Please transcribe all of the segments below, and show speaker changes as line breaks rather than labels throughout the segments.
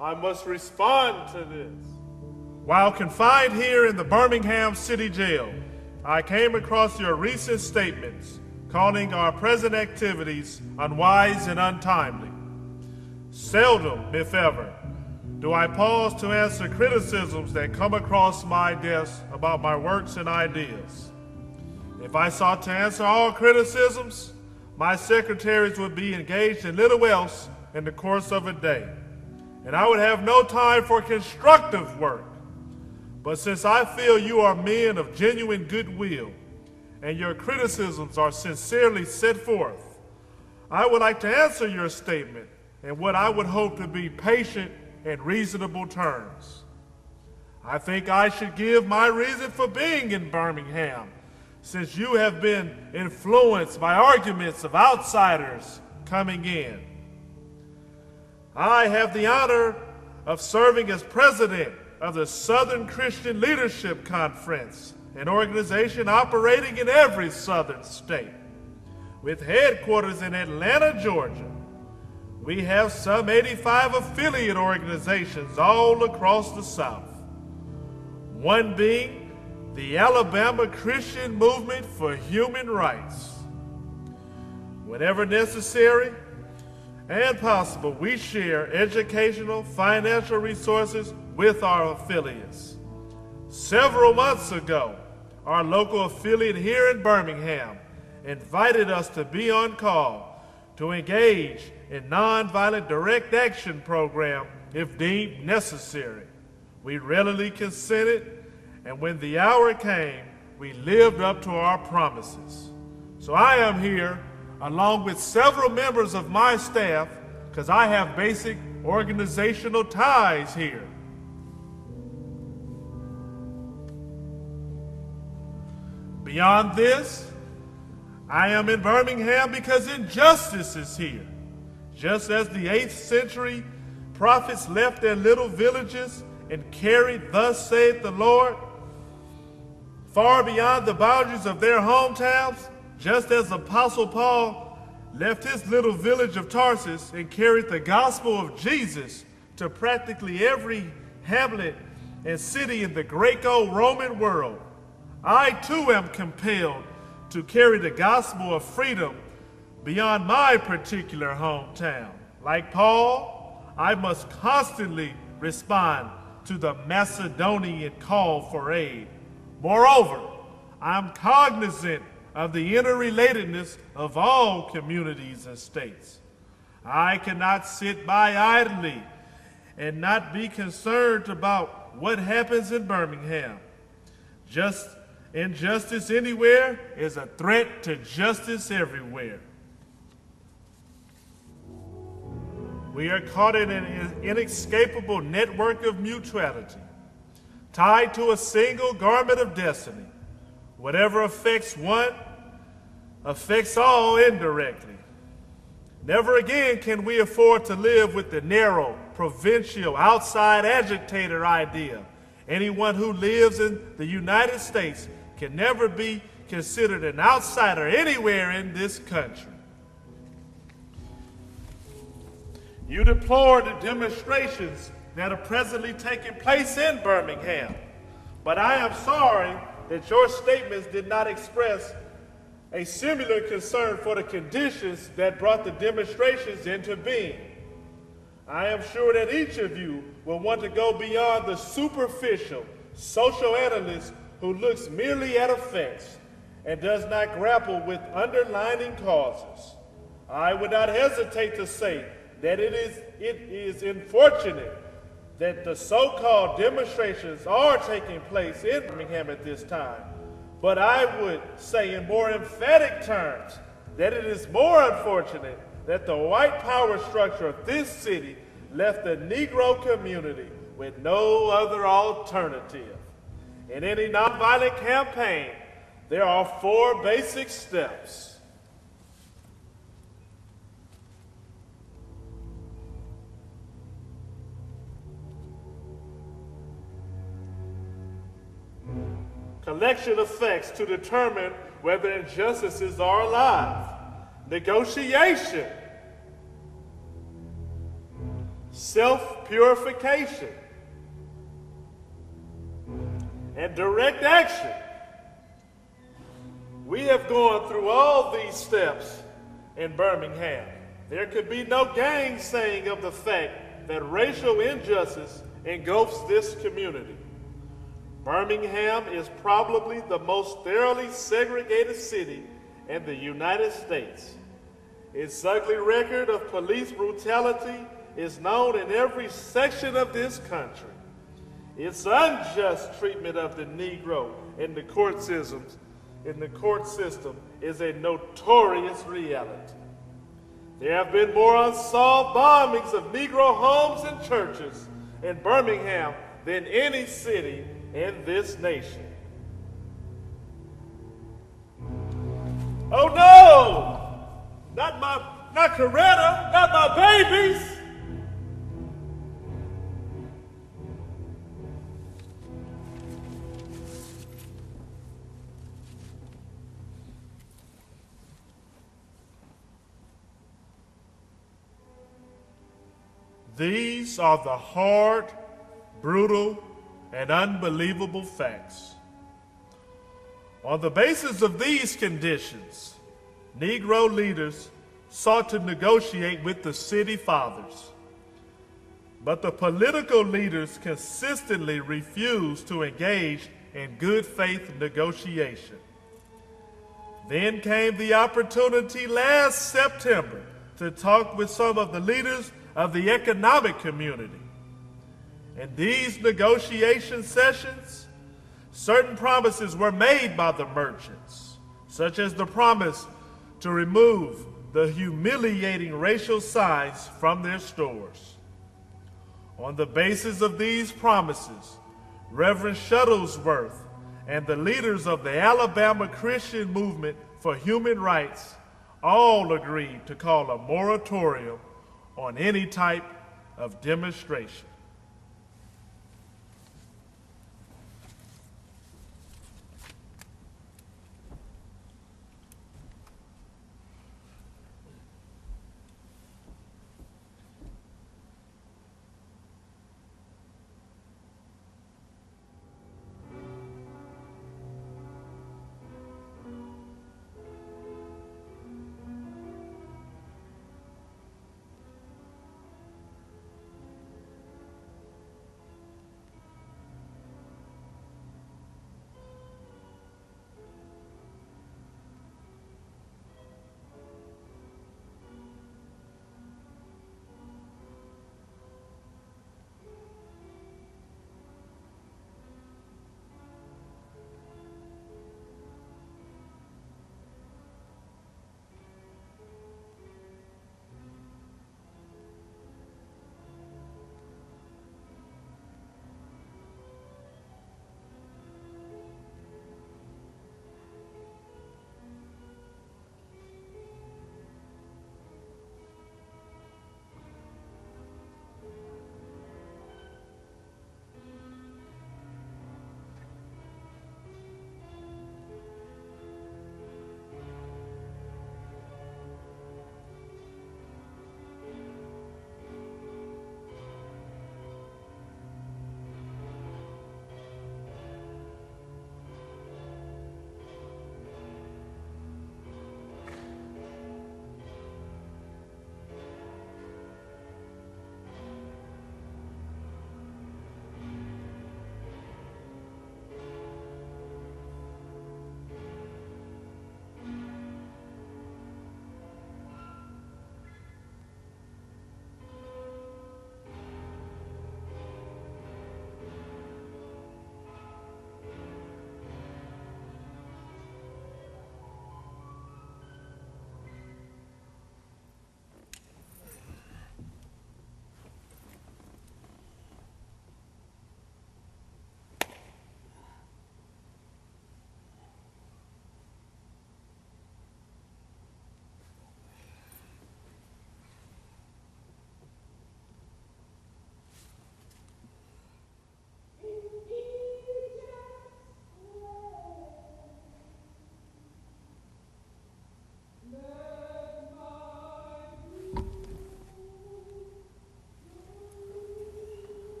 I must respond to this.
While confined here in the Birmingham City Jail, I came across your recent statements calling our present activities unwise and untimely. Seldom, if ever, do I pause to answer criticisms that come across my desk about my works and ideas. If I sought to answer all criticisms, my secretaries would be engaged in little else in the course of a day, and I would have no time for constructive work. But since I feel you are men of genuine goodwill, and your criticisms are sincerely set forth, I would like to answer your statement in what I would hope to be patient and reasonable terms. I think I should give my reason for being in Birmingham, since you have been influenced by arguments of outsiders coming in. I have the honor of serving as president of the Southern Christian Leadership Conference, an organization operating in every southern state. With headquarters in Atlanta, Georgia, we have some 85 affiliate organizations all across the South, one being the Alabama Christian Movement for Human Rights. Whenever necessary and possible, we share educational, financial resources with our affiliates. Several months ago, our local affiliate here in Birmingham invited us to be on call to engage in nonviolent direct action program if deemed necessary. We readily consented, and when the hour came, we lived up to our promises. So I am here along with several members of my staff because I have basic organizational ties here. Beyond this, I am in Birmingham because injustice is here. Just as the 8th century prophets left their little villages and carried, "Thus saith the Lord," far beyond the boundaries of their hometowns, just as Apostle Paul left his little village of Tarsus and carried the gospel of Jesus to practically every hamlet and city in the Greco-Roman world, I too am compelled to carry the gospel of freedom beyond my particular hometown. Like Paul, I must constantly respond to the Macedonian call for aid. Moreover, I'm cognizant of the interrelatedness of all communities and states. I cannot sit by idly and not be concerned about what happens in Birmingham. Injustice anywhere is a threat to justice everywhere. We are caught in an inescapable network of mutuality, tied to a single garment of destiny. Whatever affects one, affects all indirectly. Never again can we afford to live with the narrow, provincial, outside agitator idea. Anyone who lives in the United States can never be considered an outsider anywhere in this country. You deplore the demonstrations that are presently taking place in Birmingham, but I am sorry that your statements did not express a similar concern for the conditions that brought the demonstrations into being. I am sure that each of you will want to go beyond the superficial social analyst who looks merely at effects and does not grapple with underlying causes. I would not hesitate to say that it is unfortunate that the so-called demonstrations are taking place in Birmingham at this time, but I would say in more emphatic terms that it is more unfortunate that the white power structure of this city left the Negro community with no other alternative. In any nonviolent campaign, there are 4 basic steps. Collection of facts to determine whether injustices are alive. Negotiation.
self-purification, and direct action. We have gone through all these steps in Birmingham. There could be no gainsaying of the fact that racial injustice engulfs this community. Birmingham is probably the most thoroughly segregated city in the United States. Its ugly record of police brutality is known in every section of this country. Its unjust treatment of the Negro in the court system is a notorious reality. There have been more unsolved bombings of Negro homes and churches in Birmingham than any city in this nation. Oh no! Not Coretta, not my babies!
These are the hard, brutal, and unbelievable facts. On the basis of these conditions, Negro leaders sought to negotiate with the city fathers. But the political leaders consistently refused to engage in good faith negotiation. Then came the opportunity last September to talk with some of the leaders of the economic community. In these negotiation sessions, certain promises were made by the merchants, such as the promise to remove the humiliating racial signs from their stores. On the basis of these promises, Reverend Shuttlesworth and the leaders of the Alabama Christian Movement for Human Rights all agreed to call a moratorium on any type of demonstration.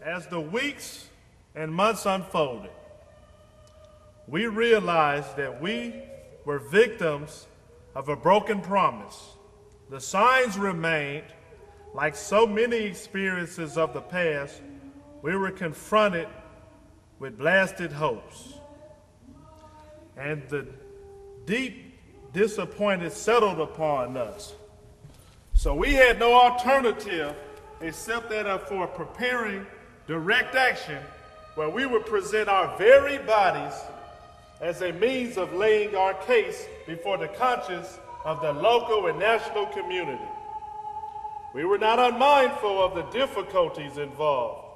As the weeks and months unfolded, we realized that we were victims of a broken promise. The signs remained. Like so many experiences of the past, we were confronted with blasted hopes. And the deep disappointment settled upon us. So we had no alternative except that for preparing direct action, where we would present our very bodies as a means of laying our case before the conscience of the local and national community. We were not unmindful of the difficulties involved,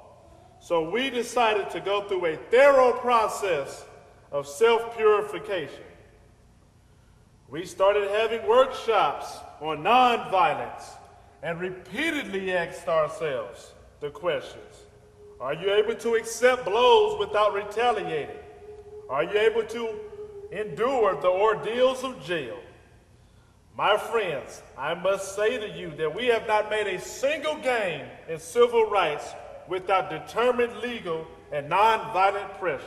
so we decided to go through a thorough process of self-purification. We started having workshops on nonviolence and repeatedly asked ourselves the questions: are you able to accept blows without retaliating? Are you able to endure the ordeals of jail? My friends, I must say to you that we have not made a single gain in civil rights without determined legal and nonviolent pressure.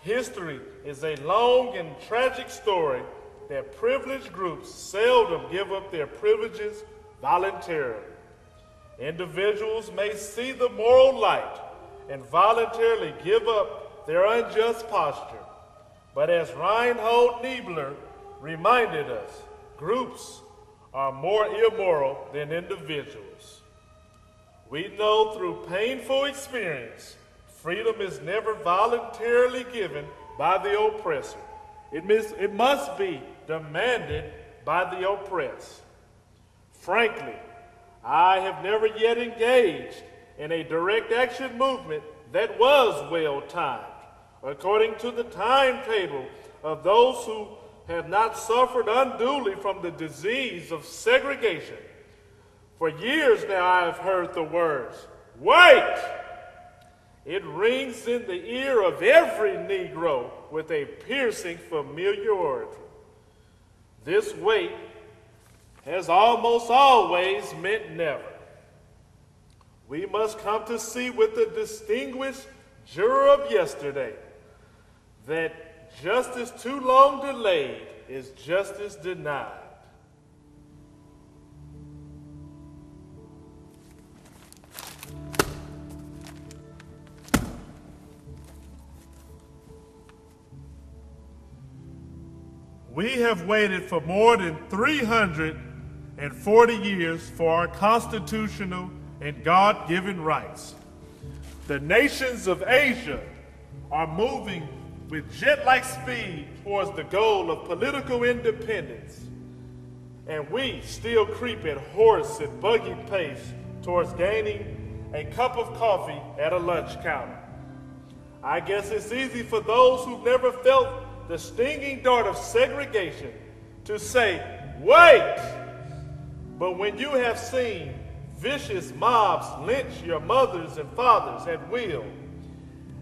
History is a long and tragic story that privileged groups seldom give up their privileges voluntarily. Individuals may see the moral light and voluntarily give up their unjust posture. But as Reinhold Niebuhr reminded us, groups are more immoral than individuals. We know through painful experience, freedom is never voluntarily given by the oppressor. It must be demanded by the oppressed. Frankly, I have never yet engaged in a direct action movement that was well timed, according to the timetable of those who have not suffered unduly from the disease of segregation. For years now I have heard the words, "Wait!" It rings in the ear of every Negro with a piercing familiarity. This wait has almost always meant never. We must come to see with the distinguished juror of yesterday that justice too long delayed is justice denied. We have waited for more than 340 years for our constitutional and God-given rights. The nations of Asia are moving with jet-like speed towards the goal of political independence, and we still creep at horse and buggy pace towards gaining a cup of coffee at a lunch counter. I guess it's easy for those who've never felt the stinging dart of segregation to say, "Wait!" But when you have seen vicious mobs lynch your mothers and fathers at will,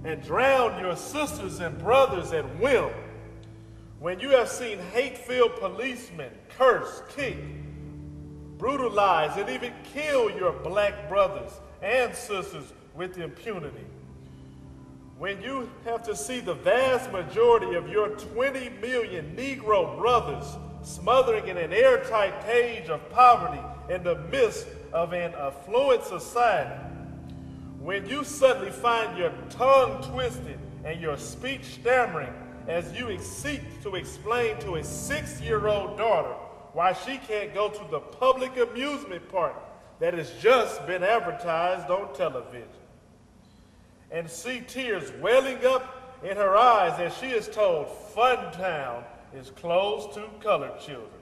and drown your sisters and brothers at whim, when you have seen hate-filled policemen curse, kick, brutalize, and even kill your black brothers and sisters with impunity, when you have to see the vast majority of your 20 million Negro brothers smothering in an airtight cage of poverty in the midst of an affluent society, when you suddenly find your tongue twisted and your speech stammering as you seek to explain to a 6-year-old daughter why she can't go to the public amusement park that has just been advertised on television, and see tears welling up in her eyes as she is told Funtown is closed to colored children,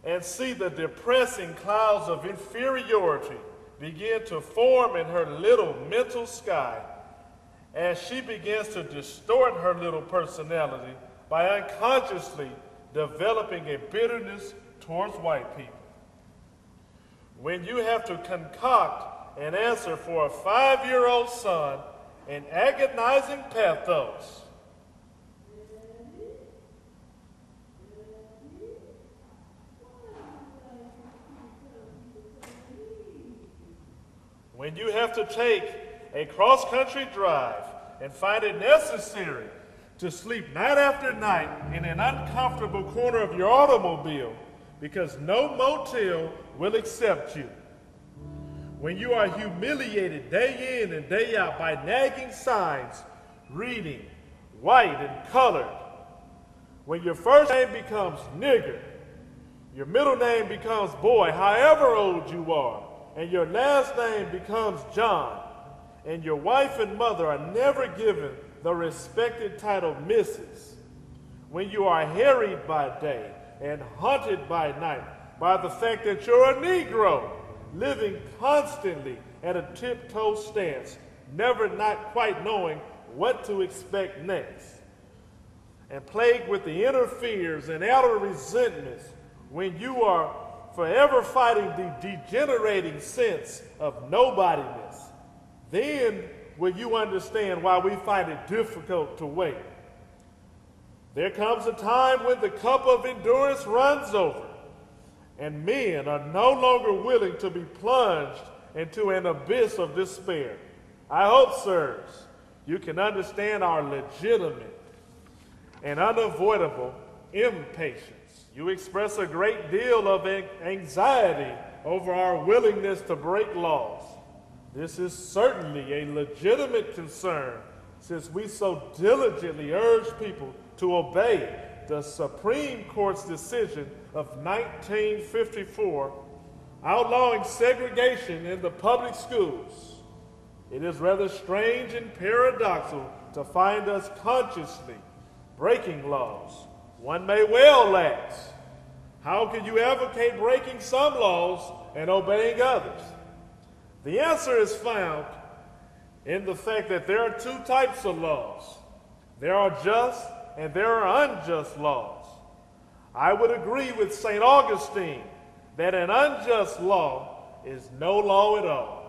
and see the depressing clouds of inferiority begin to form in her little mental sky as she begins to distort her little personality by unconsciously developing a bitterness towards white people. When you have to concoct an answer for a 5-year-old son in agonizing pathos,
when you have to take a cross-country drive and find it necessary to sleep night after night in an uncomfortable corner of your automobile because no motel will accept you. When you are humiliated day in and day out by nagging signs reading white and colored. When your first name becomes nigger, your middle name becomes boy, however old you are, and your last name becomes John, and your wife and mother are never given the respected title Mrs. When you are harried by day and haunted by night by the fact that you're a Negro, living constantly at a tiptoe stance, never not quite knowing what to expect next, and plagued with the inner fears and outer resentments when you are forever fighting the degenerating sense of nobodiness, then will you understand why we find it difficult to wait. There comes a time when the cup of endurance runs over, and men are no longer willing to be plunged into an abyss of despair. I hope, sirs, you can understand our legitimate and unavoidable impatience. You express a great deal of anxiety over our willingness to break laws. This is certainly a legitimate concern since we so diligently urge people to obey the Supreme Court's decision of 1954 outlawing segregation in the public schools. It is rather strange and paradoxical to find us consciously breaking laws. One may well ask, how can you advocate breaking some laws and obeying others? The answer is found in the fact that there are two types of laws. There are just and there are unjust laws. I would agree with St. Augustine that an unjust law is no law at all.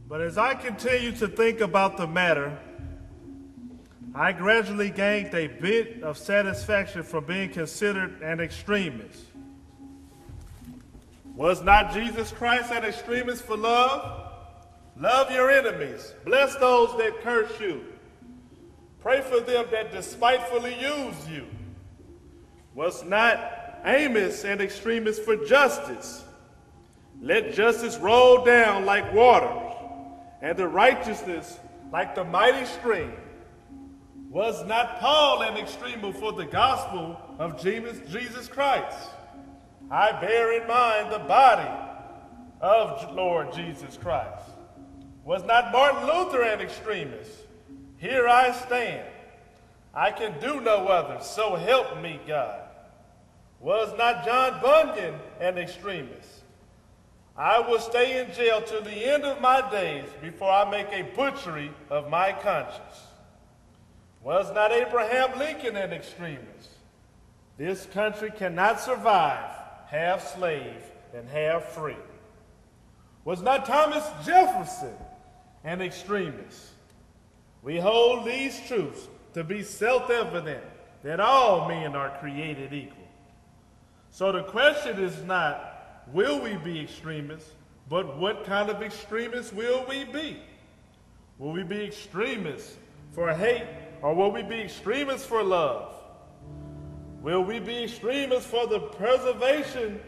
But as I continue to think about the matter, I gradually gained a bit of satisfaction from being considered an extremist. Was not Jesus Christ an extremist for love? Love your enemies. Bless those that curse you. Pray for them that despitefully use you. Was not Amos an extremist for justice? Let justice roll down like waters, and the righteousness like the mighty stream. Was not Paul an extremist for the gospel of Jesus Christ? I bear in mind the body of Lord Jesus Christ. Was not Martin Luther an extremist? Here I stand. I can do no other, so help me God. Was not John Bunyan an extremist? I will stay in jail till the end of my days before I make a butchery of my conscience. Was not Abraham Lincoln an extremist? This country cannot survive half slave and half free. Was not Thomas Jefferson an extremist? We hold these truths to be self-evident that all men are created equal. So the question is not, will we be extremists, but what kind of extremists will we be? Will we be extremists for hate, or will we be extremists for love? Will we be extremists for the preservation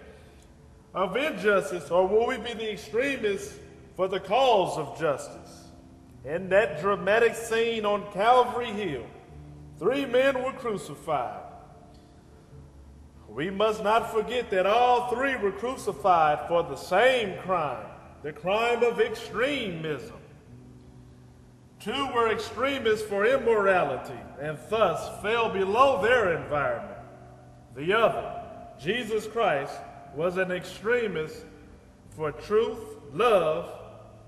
of injustice, or will we be the extremists for the cause of justice? In that dramatic scene on Calvary Hill, 3 men were crucified. We must not forget that all 3 were crucified for the same crime, the crime of extremism. 2 were extremists for immorality and thus fell below their environment. The other, Jesus Christ, was an extremist for truth, love,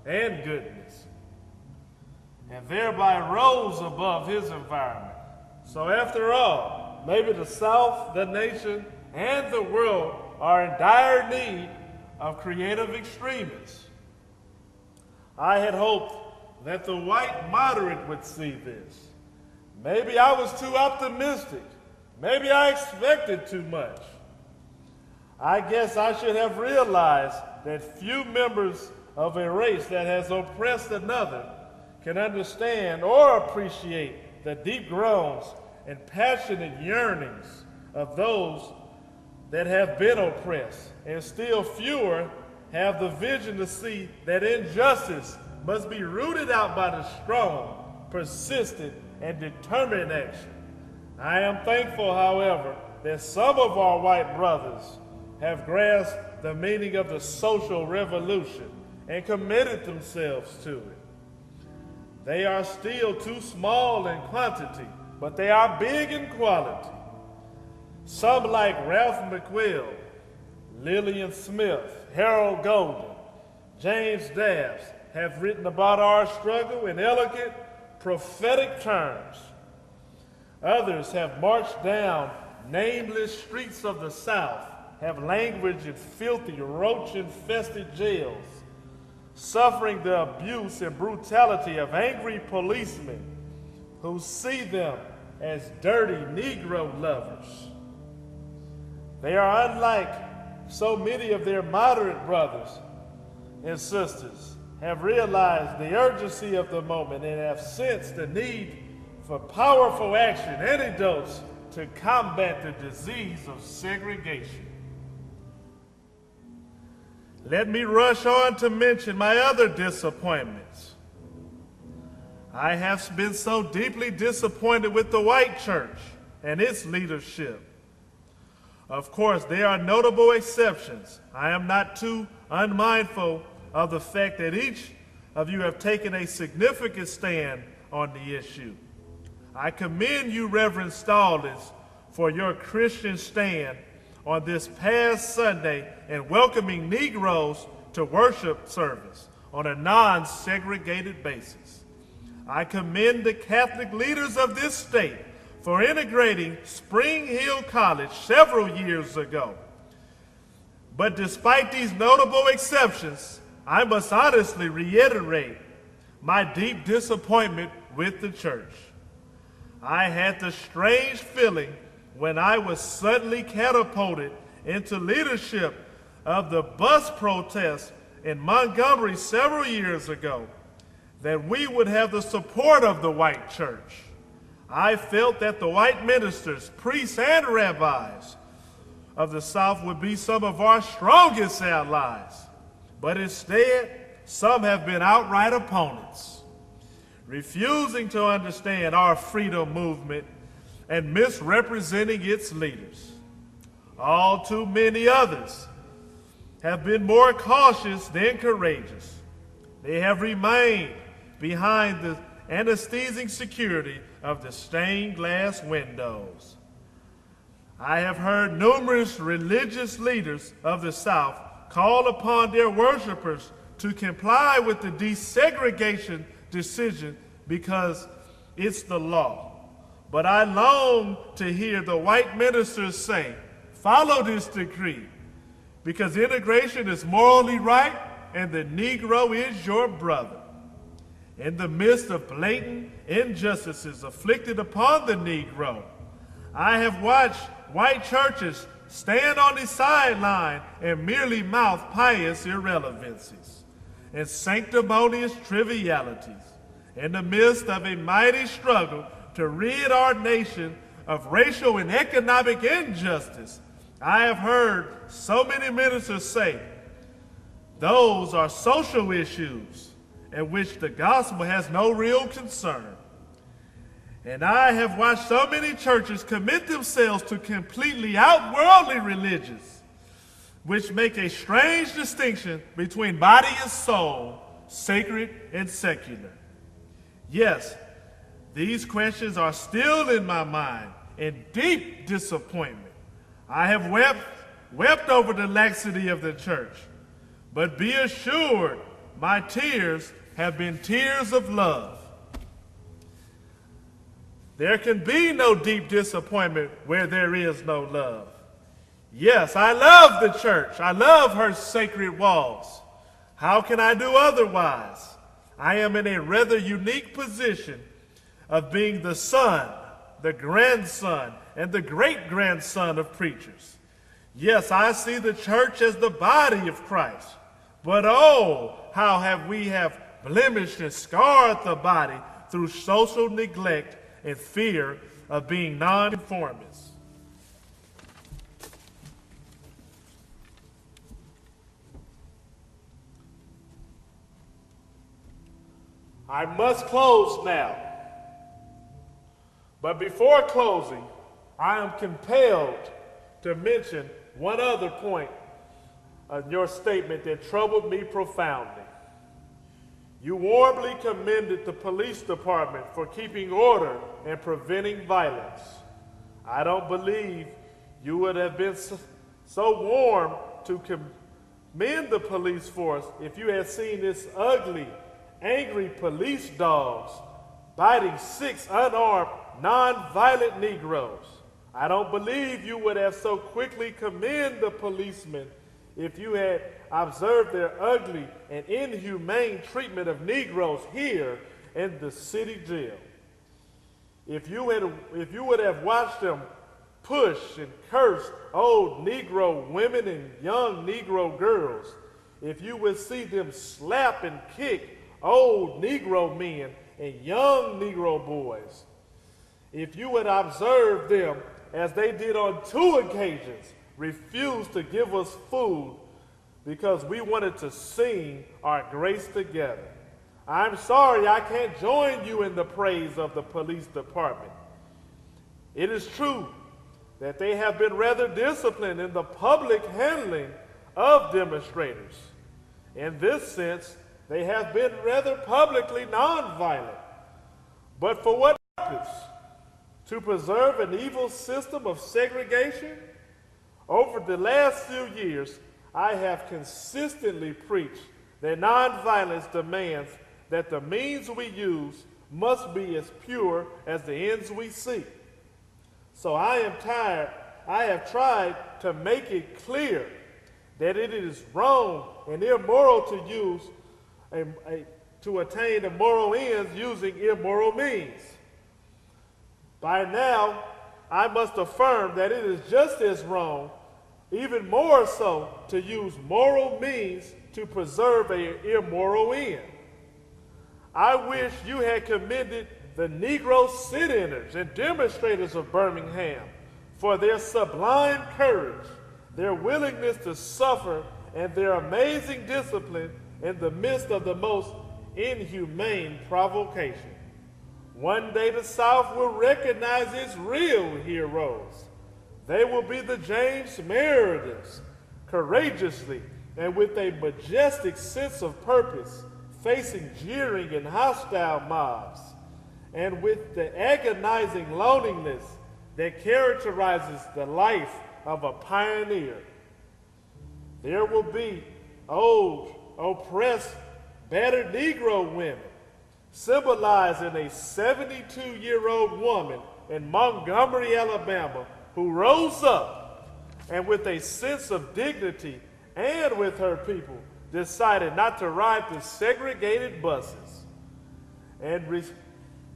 and goodness, and thereby rose above his environment. So after all, maybe the South, the nation, and the world are in dire need of creative extremists. I had hoped that the white moderate would see this. Maybe I was too optimistic. Maybe I expected too much. I guess I should have realized that few members of a race that has oppressed another can understand or appreciate the deep groans and passionate yearnings of those that have been oppressed, and still fewer have the vision to see that injustice must be rooted out by the strong, persistent, and determined action. I am thankful, however, that some of our white brothers have grasped the meaning of the social revolution and committed themselves to it. They are still too small in quantity, but they are big in quality. Some like Ralph McQuill, Lillian Smith, Harold Golden, James Dabbs have written about our struggle in elegant, prophetic terms. Others have marched down nameless streets of the South, have languished in filthy, roach-infested jails, suffering the abuse and brutality of angry policemen who see them as dirty Negro lovers. They are unlike so many of their moderate brothers and sisters, have realized the urgency of the moment and have sensed the need for powerful action, antidotes to combat the disease of segregation. Let me rush on to mention my other disappointments. I have been so deeply disappointed with the white church and its leadership. Of course, there are notable exceptions. I am not too unmindful of the fact that each of you have taken a significant stand on the issue. I commend you, Reverend Stallings, for your Christian stand on this past Sunday in welcoming Negroes to worship service on a non-segregated basis. I commend the Catholic leaders of this state for integrating Spring Hill College several years ago. But despite these notable exceptions, I must honestly reiterate my deep disappointment with the church. I had the strange feeling when I was suddenly catapulted into leadership of the bus protest in Montgomery several years ago that we would have the support of the white church. I felt that the white ministers, priests, and rabbis of the South would be some of our strongest allies. But instead, some have been outright opponents, refusing to understand our freedom movement and misrepresenting its leaders. All too many others have been more cautious than courageous. They have remained behind the anesthetic security of the stained glass windows. I have heard numerous religious leaders of the South call upon their worshipers to comply with the desegregation decision because it's the law. But I long to hear the white ministers say, follow this decree, because integration is morally right and the Negro is your brother. In the midst of blatant injustices afflicted upon the Negro, I have watched white churches stand on the sideline and merely mouth pious irrelevancies and sanctimonious trivialities in the midst of a mighty struggle to rid our nation of racial and economic injustice. I have heard so many ministers say those are social issues in which the gospel has no real concern. And I have watched so many churches commit themselves to completely outworldly religions, which make a strange distinction between body and soul, sacred and secular. Yes, these questions are still in my mind in deep disappointment. I have wept over the laxity of the church, but be assured my tears have been tears of love. There can be no deep disappointment where there is no love. Yes, I love the church. I love her sacred walls. How can I do otherwise? I am in a rather unique position of being the son, the grandson, and the great-grandson of preachers. Yes, I see the church as the body of Christ. But oh, how we have blemished and scarred the body through social neglect and fear of being nonconformists.
I must close now. But before closing, I am compelled to mention one other point of your statement that troubled me profoundly. You warmly commended the police department for keeping order and preventing violence. I don't believe you would have been so warm to commend the police force if you had seen this ugly, angry police dogs biting 6 unarmed, non-violent Negroes. I don't believe you would have so quickly commended the policemen if you had observed their ugly and inhumane treatment of Negroes here in the city jail. If you would have watched them push and curse old Negro women and young Negro girls, if you would see them slap and kick old Negro men and young Negro boys, if you would observe them, as they did on 2 occasions, refuse to give us food because we wanted to sing our grace together. I'm sorry I can't join you in the praise of the police department. It is true that they have been rather disciplined in the public handling of demonstrators. In this sense, they have been rather publicly nonviolent. But for what purpose? To preserve an evil system of segregation? Over the last few years, I have consistently preached that nonviolence demands that the means we use must be as pure as the ends we seek. So I have tried to make it clear that it is wrong and immoral to use to attain immoral ends using immoral means. By now, I must affirm that it is just as wrong, even more so, to use moral means to preserve an immoral end. I wish you had commended the Negro sit-inners and demonstrators of Birmingham for their sublime courage, their willingness to suffer, and their amazing discipline in the midst of the most inhumane provocation. One day the South will recognize its real heroes. They will be the James Merediths, courageously and with a majestic sense of purpose, facing jeering and hostile mobs, and with the agonizing loneliness that characterizes the life of a pioneer. There will be old, oppressed, battered Negro women, symbolizing a 72-year-old woman in Montgomery, Alabama, who rose up and with a sense of dignity and with her people decided not to ride the segregated buses, and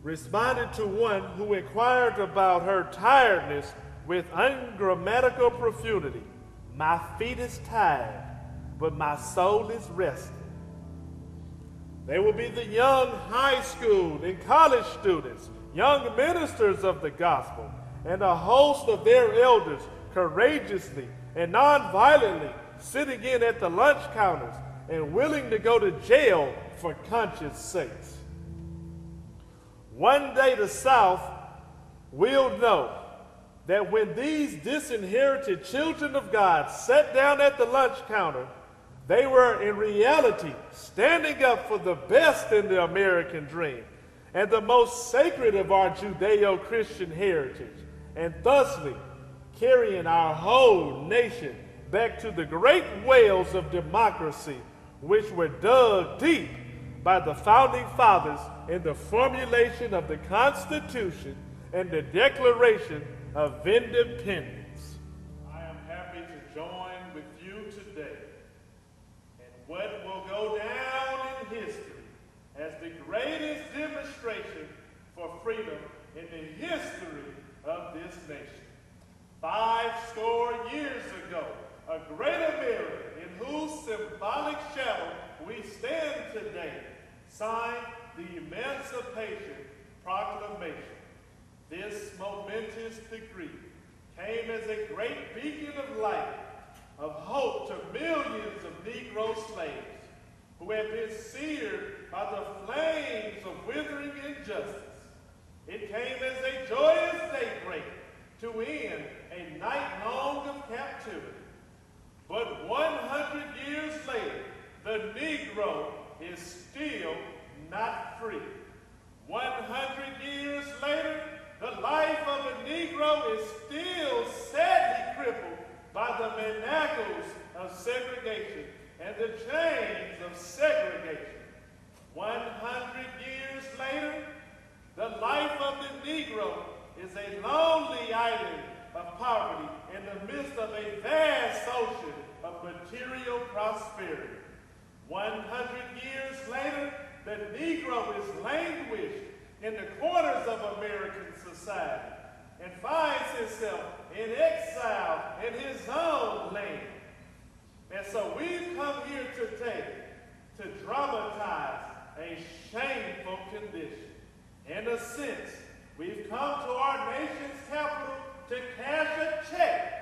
responded to one who inquired about her tiredness with ungrammatical profundity. My feet is tired, but my soul is rested. They will be the young high school and college students, young ministers of the gospel, and a host of their elders courageously and nonviolently sitting in at the lunch counters and willing to go to jail for conscience sakes. One day the South will know that when these disinherited children of God sat down at the lunch counter, they were in reality standing up for the best in the American dream and the most sacred of our Judeo-Christian heritage, and thusly carrying our whole nation back to the great wells of democracy which were dug deep by the founding fathers in the formulation of the Constitution and the Declaration of Independence. I am happy to join with you today in what will go down in history as the greatest demonstration for freedom in the history of this nation. 50 years ago, a great America in whose symbolic shadow we stand today signed the Emancipation Proclamation. This momentous decree came as a great beacon of light, of hope to millions of Negro slaves who had been seared by the flames of withering injustice. It came as a joyous daybreak to end a night long of captivity. But 100 years later, the Negro is still not free. 100 years later, the life of a Negro is still sadly crippled by the manacles of segregation and the chains of segregation. 100 years later, the life of the Negro is a lonely island of poverty in the midst of a vast ocean of material prosperity. 100 years later, the Negro is languished in the corners of American society and finds himself in exile in his own land. And so we've come here today to dramatize a shameful condition. In a sense, we've come to our nation's capital to cash a check.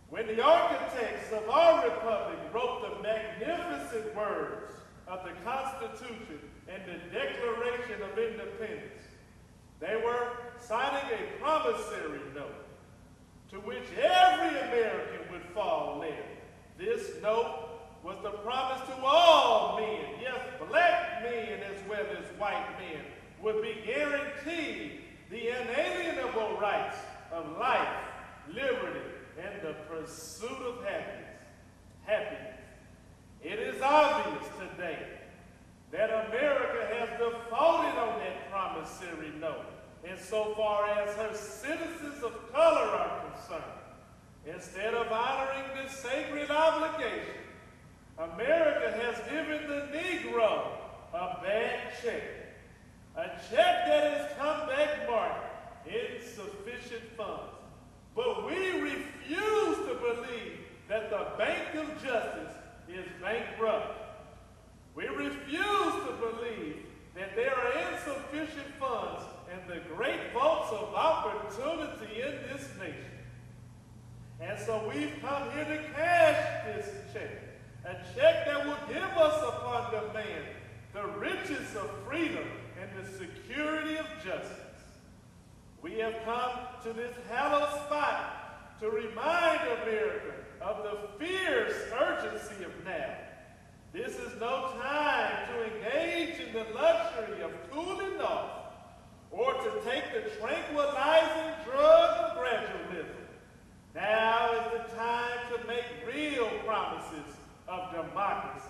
When the architects of our republic wrote the magnificent words of the Constitution and the Declaration of Independence, they were signing a promissory note to which every American would fall in. This note was the promise to all men, yes, black men as well as white men, would be guaranteed the inalienable rights of life, liberty, and the pursuit of happiness. It is obvious today that America has defaulted on that promissory note insofar as her citizens of color are concerned. Instead of honoring this sacred obligation, America has given the Negro a And so we've come here to cash this check, a check that will give us upon demand the riches of freedom and the security of justice. We have come to this hallowed spot to remind America of the fierce urgency of now. This is no time to engage in the luxury of cooling off or to take the tranquilizing drug of gradualism. Now is the time to make real promises of democracy.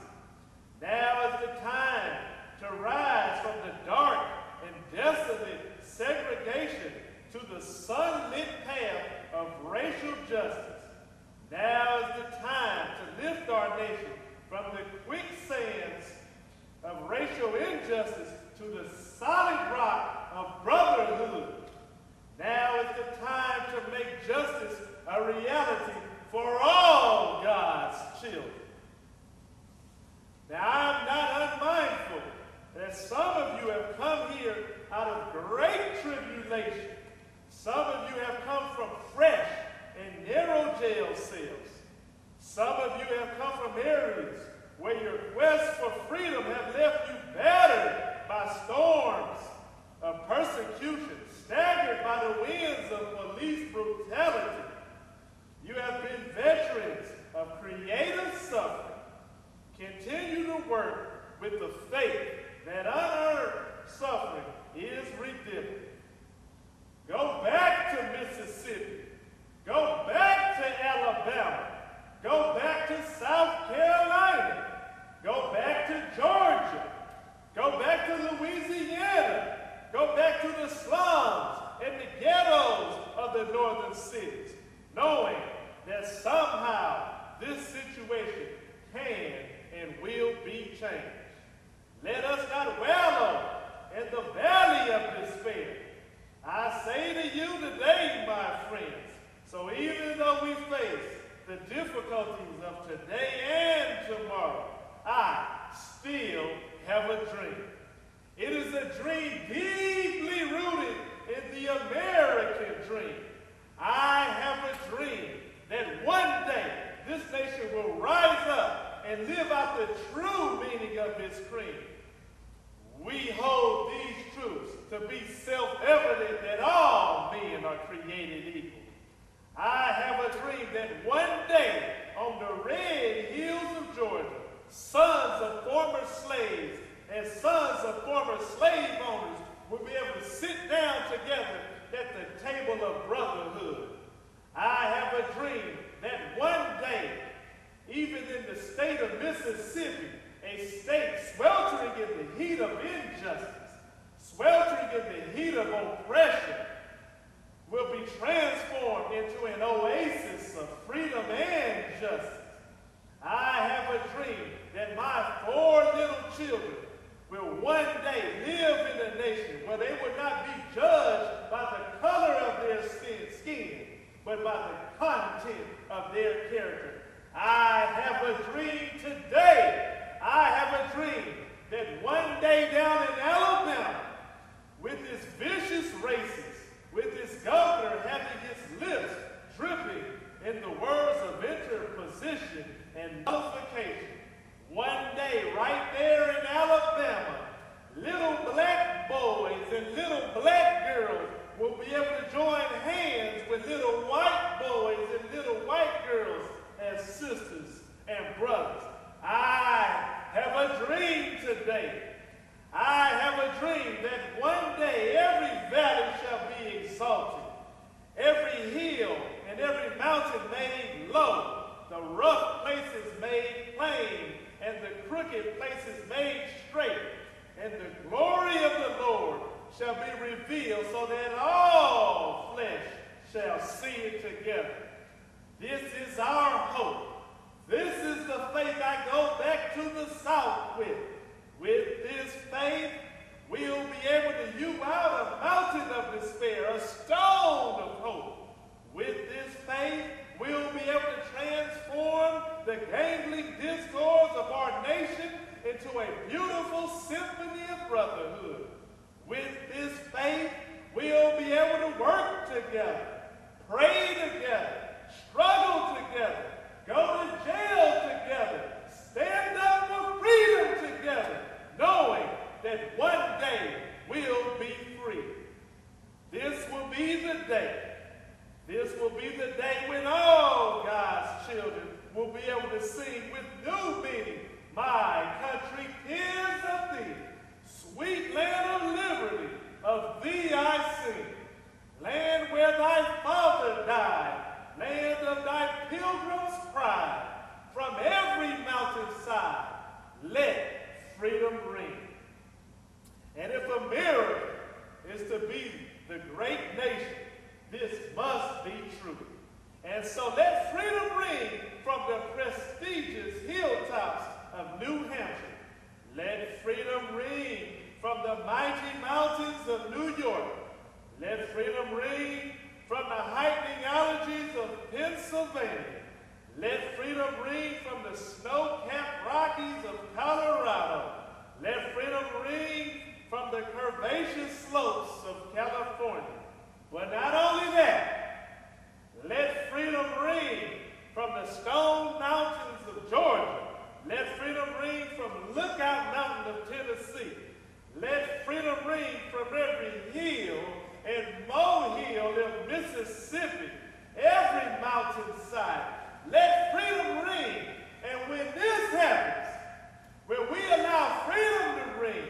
Now is the time to rise from the dark and desolate segregation to the sunlit path of racial justice. Now is the time to lift our nation from the quicksands of racial injustice to the solid rock of brotherhood. Now is the time to make justice a reality for all God's children. Now, I'm not unmindful that some of you have come here out of great tribulation. Some of you have come from fresh and narrow jail cells. Some of you have come from areas where your quest for freedom have left you battered by storms of persecution, staggered by the winds of police brutality. You have been veterans of creative suffering. Continue to work with the faith that unearned suffering is redeemable. Go back to Mississippi. Go back to Alabama. Go back to South Carolina. Go back to Georgia. Go back to Louisiana. Go back to the slums and the ghettos of the northern cities, knowing that somehow this situation can and will be changed. Let us not wallow in the valley of despair. I say to you today, my friends, so even though we face the difficulties of today and tomorrow, I still have a dream. It is a dream deeply rooted in the American dream. I have a dream that one day this nation will rise up and live out the true meaning of its creed. We hold these truths to be self-evident that all men are created equal. I have a dream that one day on the red hills of Georgia, sons of former slaves and sons of former slave owners will be able to sit down together at the table of brotherhood. I have a dream that one day, even in the state of Mississippi, a state sweltering in the heat of injustice, sweltering in the heat of oppression, will be transformed into an oasis of freedom and justice. I have a dream that my 4 little children will one day live in a nation where they will not be judged by the color of their skin, but by the content of their character. I have a dream today. I have a dream that one day down in Alabama, with this vicious racist, with this governor having his lips dripping in the words of interposition and nullification, one day right there in Alabama, little black boys and little black girls will be able to join hands with little white boys and little white girls as sisters and brothers. I have a dream today. I have a dream that one day every valley shall be exalted, every hill and every mountain made low, the rough places made plain, and the crooked places made straight, and the glory of the Lord shall be revealed, so that all flesh shall see it together. This is our hope. This is the faith I go back to the South with. With this faith, we'll be able to hew out a mountain of despair, a stone of hope. With this faith, we'll be able to transform the gangling discourse of our nation into a beautiful symphony of brotherhood. With this faith, we'll be able to work together, pray together, struggle be the day when all God's children will be able to sing with new meaning, my country, tears of thee, sweet land of liberty, of thee I sing. Land where thy father died, land of thy pilgrim's pride, from every mountainside, let freedom ring. And if America is to be the great nation, this must be true. And so let freedom ring from the prestigious hilltops of New Hampshire. Let freedom ring from the mighty mountains of New York. Let freedom ring from the heightening allergies of Pennsylvania. Let freedom ring from the snow-capped Rockies of Colorado. Let freedom ring from the curvaceous slopes of California. But not only that, let freedom ring from the stone mountains of Georgia. Let freedom ring from Lookout Mountain of Tennessee. Let freedom ring from every hill and molehill of Mississippi, every mountainside. Let freedom ring. And when this happens, when we allow freedom to ring,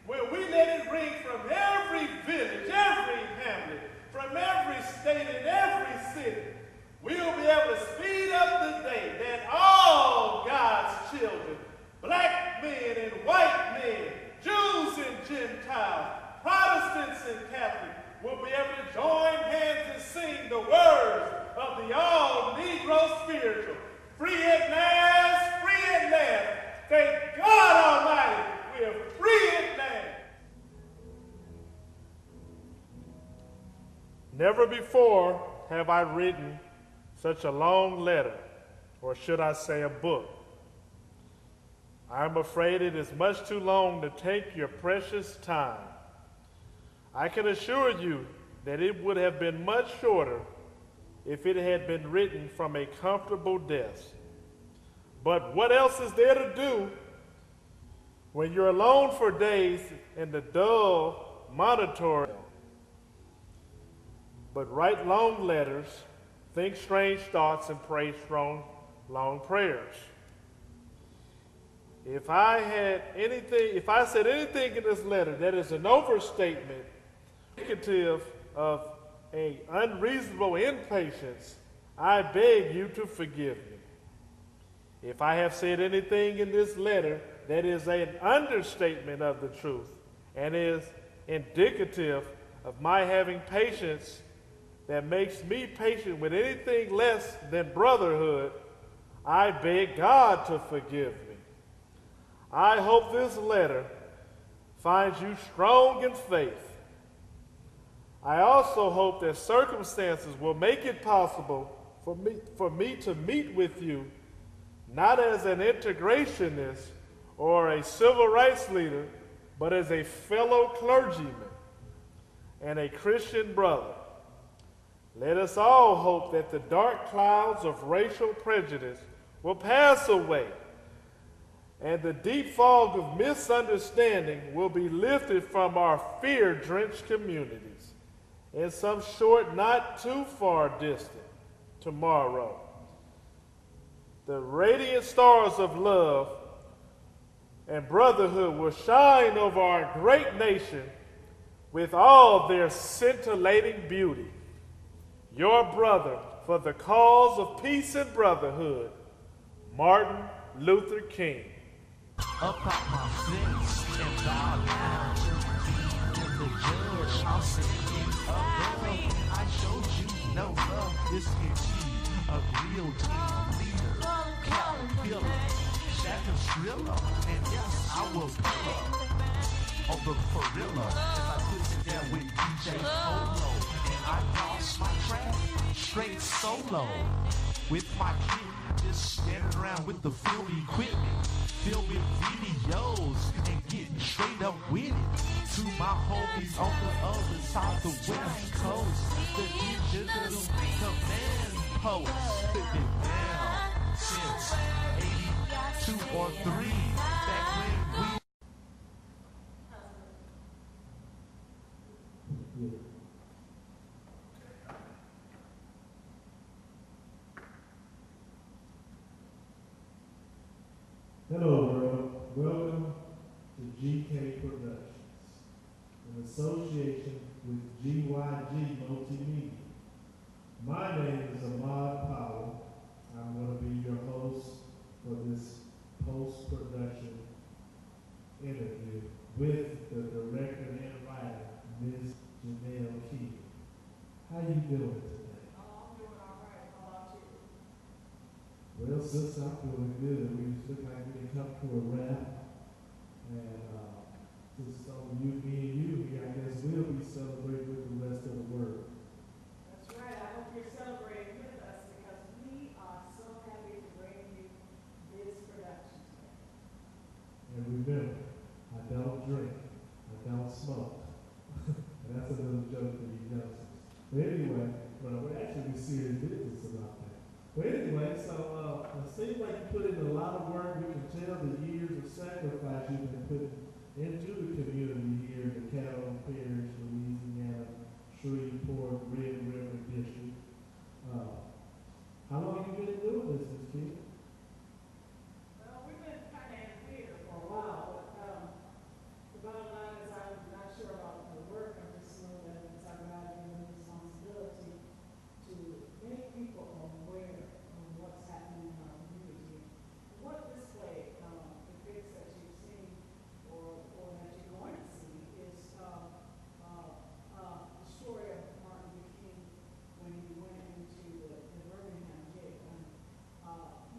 when we let it ring from every village, every hamlet, from every state and every city, we'll be able to speed up the day that all God's children, black men and white men, Jews and Gentiles, Protestants and Catholics, will be able to join hands and sing the words of the all-Negro spiritual. Free at last, free at last. Thank God Almighty, we are free at last.
Never before have I written such a long letter, or should I say a book. I'm afraid it is much too long to take your precious time. I can assure you that it would have been much shorter if it had been written from a comfortable desk. But what else is there to do when you're alone for days in the dull monotony? But write long letters, think strange thoughts, and pray strong, long prayers. If I said anything in this letter that is an overstatement, indicative of an unreasonable impatience, I beg you to forgive me. If I have said anything in this letter that is an understatement of the truth and is indicative of my having patience that makes me patient with anything less than brotherhood, I beg God to forgive me. I hope this letter finds you strong in faith. I also hope that circumstances will make it possible for me to meet with you, not as an integrationist or a civil rights leader, but as a fellow clergyman and a Christian brother. Let us all hope that the dark clouds of racial prejudice will pass away and the deep fog of misunderstanding will be lifted from our fear-drenched communities in some short, not too far distant tomorrow. The radiant stars of love and brotherhood will shine over our great nation with all their scintillating beauty. Your brother for the cause of peace and brotherhood, Martin Luther King.
Up out my fence and bow down to the judge. I'll say, I showed you no love. This is a real team leader, Caterpillar, Shatter Thriller, and yes, I will pull on the gorilla as I put it down with DJ Polo, and I lost my track straight solo with my kid. Just standing around with the field equipment, filled with videos, and getting straight up with it. To my homies on the other side of the West Coast, the digital command post, spitting down since 82 or 3, back when we
in association with GYG Multimedia. My name is Ahmad Powell. I'm going to be your host for this post-production interview with the director and writer, Ms. Janelle. How you doing today?
I'm doing all right. How about you?
Well, sister, I'm doing good. We just look like we can come to a wrap. And since me and you here, I guess we'll be celebrating with the rest of the world.
That's right. I hope you're celebrating with us because we are so happy to bring you this production today.
And remember, I don't drink, I don't smoke. And that's a little joke for you youngsters. But anyway, well, we're actually serious business about that. But anyway, so it seems like you put in a lot of work. We can tell the years of sacrifice you've been putting into the community here in the Calhoun Parish, Louisiana, Shreveport, Red River District. How long have you been doing this, Ms. King?
Well, we've been kind of in theater for a while, but the bottom line is I'm not sure about the work. I just know that it's our God-given responsibility to make people aware of what's happening in our community. What this play, the pics that you've seen or that you're going to see is the story of Martin Luther King when he went into the Birmingham jail. And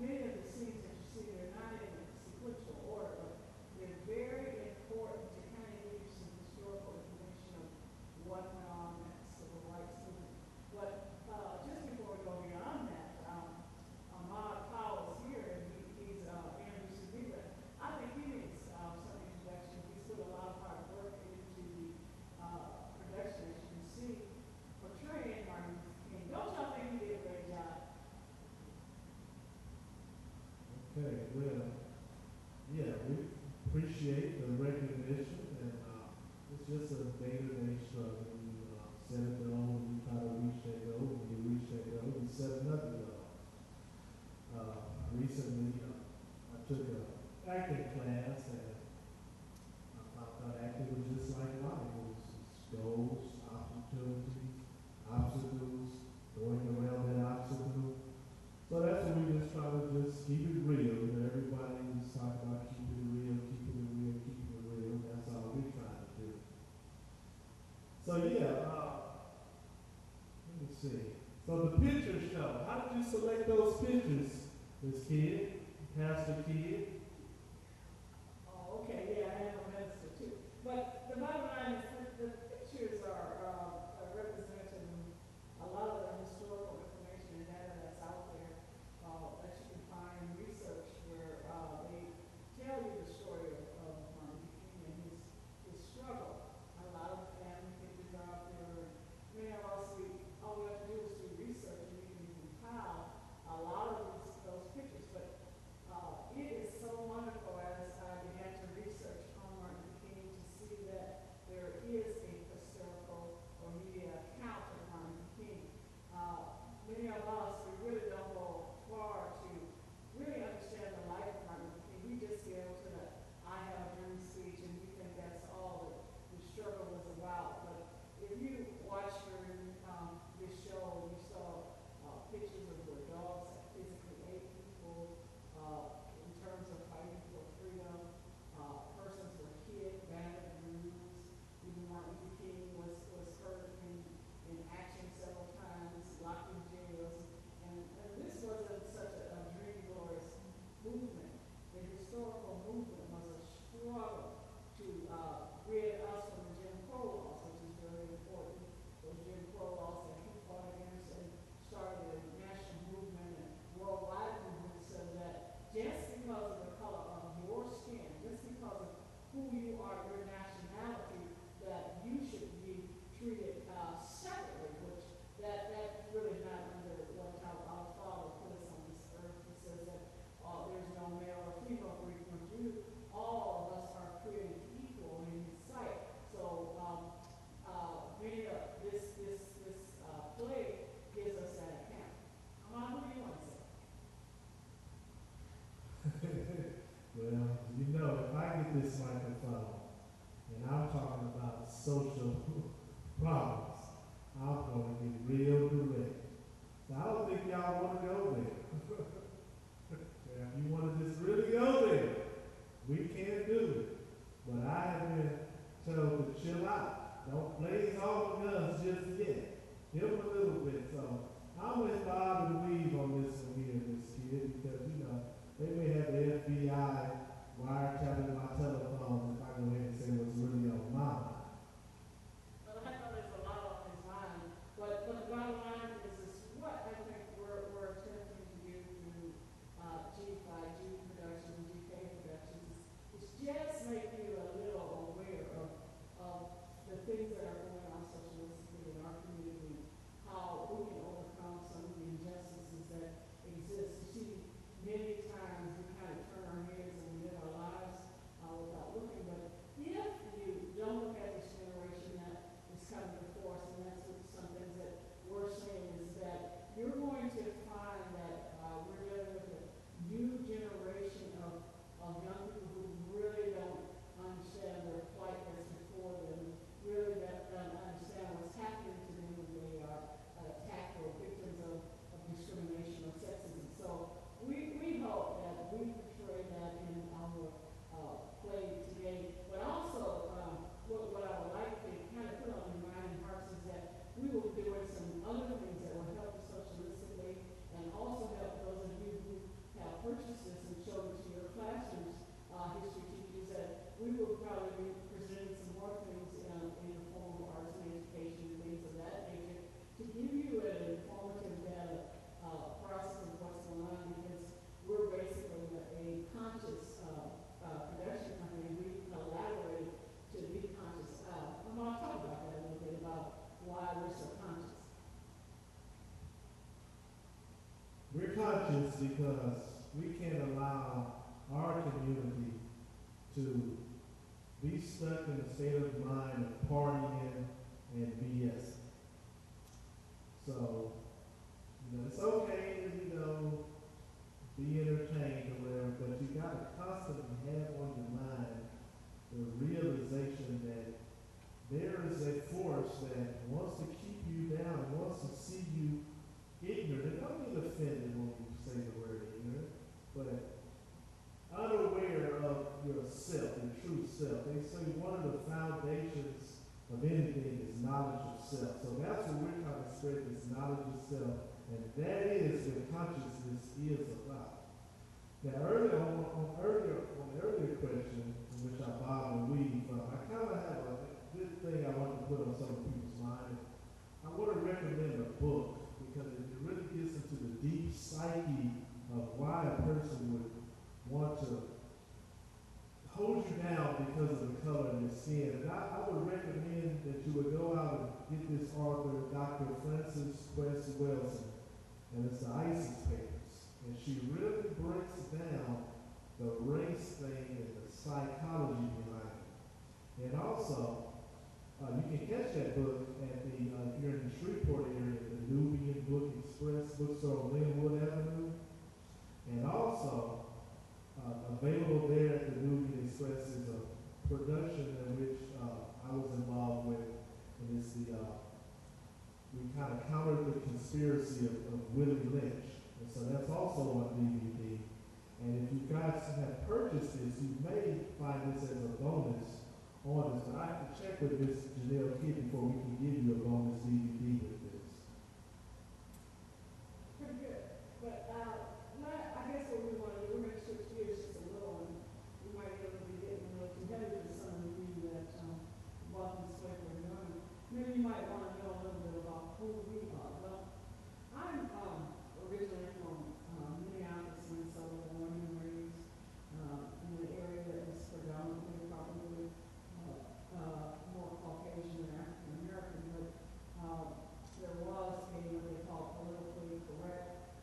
many of the scenes that you see, they're not in sequential order, but they're very important to kind of give you some historical information of what went on in that civil rights movement. But just before we go beyond that, Ahmad Powell is here, and he's introducing me, but I think he needs some introduction. He's put a lot of hard work into the production, as you can see, portraying Martin Luther King. Don't y'all think he did a great job?
Okay, well, yeah, we appreciate the recognition, and it's just a day-to-day struggle. You set a goal, you try to reach that goal, when you reach that goal, you set another goal. Recently, I took an acting class, and I found out acting was just like life. It was goals, opportunities, obstacles, going around that obstacle. So that's what we just try to just keep it real. You know, everybody just talk about keeping it real, keeping it real, keeping it real. That's all we try to do. So yeah, let me see. So the picture show. How did you select those pictures, Miss Kid, Pastor Kid?
Oh, okay, yeah, I am a minister too. But the bottom line is that the pictures are representative of a lot of the historical information and data that's out there that you can find in research where they tell you the story of Martin Luther King and his struggle. A lot of family pictures are out there. Many of us, all we have to do is do research and we can compile a lot of those pictures. But it is so wonderful as I began to research on Martin Luther King to see that there is a historical or media account of Martin Luther King. Many of us, we really don't go far to really understand the life of Martin Luther King. We just go to the I Have a Dream speech and we think that's all that the struggle was about. But if you watch this show, you saw pictures of where dogs that physically ate people in terms of fighting for freedom. Persons were hit, battered, bruised. Even Martin Luther King was hurt in action several times, locked in jails. And this wasn't such a dream glorious movement. The historical movement was a struggle to rid us from the Jim Crow laws, which is very important. Those Jim Crow laws that he fought against and started a national movement and worldwide movement so that just because of the color of your skin, just because of who you are, your nationality, that you should be treated separately, which that's really not under what our Father put us on this earth. He says that there's no male or female, Greek nor Jew. All of us are created equal in His sight. So this play gives us that account. Ahmad, what do you want to say?
Well, you know, if I get this microphone and I'm talking about social problems. I'm going to get real direct. So I don't think y'all want to go there. Now, if you want to just really go there, we can do it. But I have been told to chill out. Don't blaze all the guns just yet. Give them a little bit. So I'm with Bob and Weave on this one here, this kid, because, you know, they may have the FBI wiretapping my telephone if I go ahead and say what's really on my mind.
But I know there's a lot on his mind. But the bottom line is what I think we're attempting to do through G5, G Productions, GK Productions is just make you a little aware of the things that are going on socialistically in our community, how we can overcome some of the injustices that exist. You see, many times we kind of turn our heads and we live our lives without looking, but if you don't look at this generation that is coming before us, and that's what some things that we're saying is that you're going to find that we're dealing with a new generation of young people who really don't understand their plight that's before them, really don't understand what's happening to them when they are attacked or victims of discrimination or sexism. So we hope that we portray that in our play today, but also what I would like to kind of put on your mind and hearts is that we will be doing some other things that will help you socialistically and also help those of you who have purchased this and shown it to your classrooms, history teachers, that we will probably be presenting some more things in the form of arts and education and things of that nature to give you an informative data process of what's going on, because we're basically a conscious production company. We collaborate to be conscious. I'm going to talk about that a little bit, about why we're so conscious.
We're conscious because we can't allow our community to be stuck in a state of mind of partying and BS. So, you know, it's okay to, you know, be entertained or whatever, but you got to constantly have on your mind the realization that there is a force that wants to keep you down, wants to see you ignorant. And don't get offended when you say the word ignorant, but unaware of yourself, your true self. They say one of the foundations of anything is knowledge of self. So that's what we're trying to spread, this knowledge of self. And that is what consciousness is about. Now, earlier on the earlier question, in which I bobbed and weaved from, I kind of have a good thing I want to put on some of people's mind. I want to recommend a book because it really gets into the deep psyche of why a person would want to hold you down because of the color of your skin. And I would recommend that you would go out and get this author, Dr. Frances Quest Wilson, and it's the ISIS Papers. And she really breaks down the race thing and the psychology behind it. And also, you can catch that book at the, if you're in the Shreveport area, the Nubian Book Express bookstore on Linwood Avenue. And also, available there at the Nubian Express is a production in which I was involved with, and it's the, we kind of countered the conspiracy of Willie Lynch. And so that's also on DVD. And if you guys have purchased this, you may find this as a bonus on this. But I have to check with Miss Janelle before we can give you a bonus DVD with this.
Pretty good. But I guess what we want to do, we're going to switch gears just a little, and we might be able to be getting a little competitive with some of you that bought this way we're doing. Maybe you might want to know a little bit about who we are. Well, I'm originally from Minneapolis, Minnesota, born and raised in an area that was predominantly probably more Caucasian than African American, but there was a what they call politically correct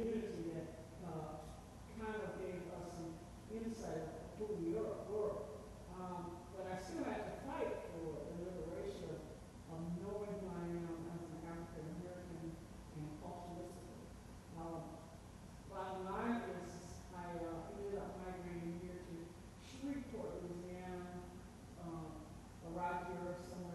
community that kind of gave us some insight of who we were. But I still had to fight for the liberation of knowing who I am as an African American and culturalistically. Bottom line is I ended up migrating here to Shreveport, Louisiana, arrived here somewhere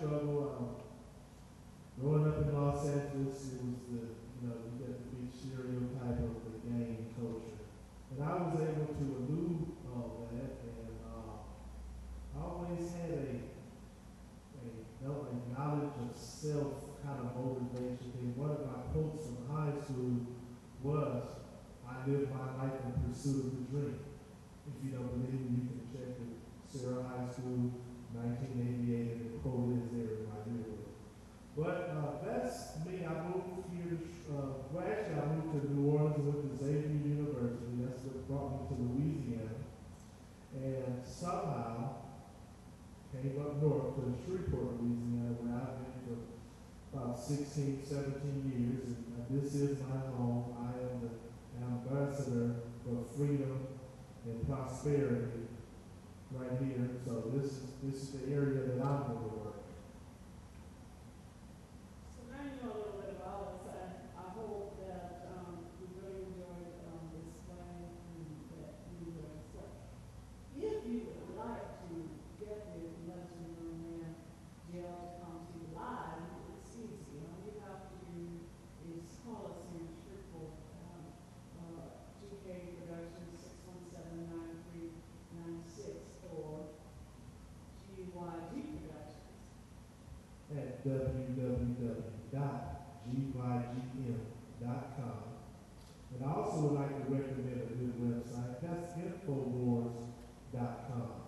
struggle. Growing up in Los Angeles, it was you got the big stereotype of the gang culture. And I was able to elude all that, and I always had a knowledge of self kind of motivation. And one of my quotes from high school was, "I live my life in pursuit of the dream." If you don't believe me, you can check the Sarah High School, 1988, and the quote is there in my yearbook. But that's me. I moved here actually I moved to New Orleans and went to Xavier University. That's what brought me to Louisiana. And somehow came up north to Shreveport, Louisiana, where I've been for about 16, 17 years. And this is my home. I am the ambassador for freedom and prosperity right here. So this is the area that I'm going to work.
So now you know a little bit about us. I hope that you really enjoyed this plan and that you will accept. If you would like to get the luncheon room and Jill to come to you live, it's easy. All you have to do is call us in Shreveport, GK Productions 617-9396 or GYG Productions.
At www.gygm.com. And I also would like to recommend a good website. That's Infowars.com.